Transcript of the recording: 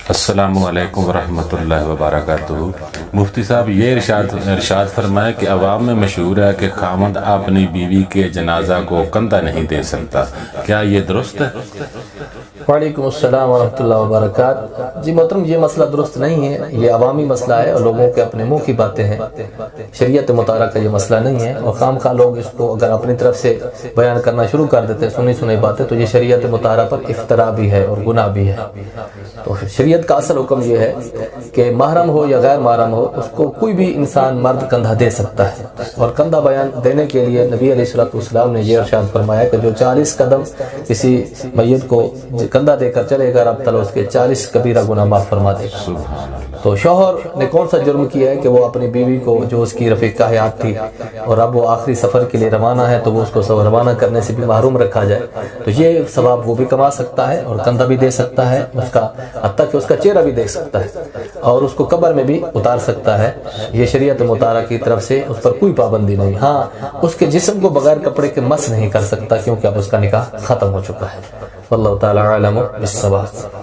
السلام علیکم ورحمۃ اللہ وبرکاتہ۔ مفتی صاحب یہ ارشاد فرمائے کہ عوام میں مشہور ہے کہ خاوند اپنی بیوی کے جنازہ کو کندھا نہیں دے سکتا، کیا یہ درست ہے؟ وعلیکم السلام ورحمۃ اللہ وبرکاتہ۔ جی محترم، یہ مسئلہ درست نہیں ہے، یہ عوامی مسئلہ ہے اور لوگوں کے اپنے منہ کی باتیں ہیں، شریعت مطالعہ کا یہ مسئلہ نہیں ہے، اور خام خواہ لوگ اس کو اگر اپنی طرف سے بیان کرنا شروع کر دیتے ہیں سنی باتیں، تو یہ شریعت مطالعہ پر افتراء بھی ہے اور گناہ بھی ہے۔ تو شریعت کا اصل حکم یہ ہے کہ محرم ہو یا غیر محرم ہو، اس کو کوئی بھی انسان مرد کندھا دے سکتا ہے، اور کندھا بیان دینے کے لیے نبی علیہ السلام نے یہ ارشاد فرمایا کہ جو 40 قدم کسی میت کو کندھا دے کر چلے گا، رب تعالیٰ اس کے 40 کبیرہ گناہ معاف فرما دے گا۔ تو شوہر نے کون سا جرم کیا ہے کہ وہ اپنی بیوی کو جو اس کی رفیقہ حیات تھی اور اب وہ آخری سفر کے لیے روانہ ہے، تو وہ اس کو روانہ کرنے سے بھی محروم رکھا جائے؟ تو یہ ثواب وہ بھی کما سکتا ہے اور کندھا بھی دے سکتا ہے، اس کا حتیٰ کہ اس کا چہرہ بھی دیکھ سکتا ہے اور اس کو قبر میں بھی اتار سکتا ہے۔ یہ شریعت مطالعہ کی طرف سے اس پر کوئی پابندی نہیں۔ ہاں، اس کے جسم کو بغیر کپڑے کے مس نہیں کر سکتا، کیونکہ اب اس کا نکاح ختم ہو چکا ہے۔ واللہ تعالی عالم بالصواب۔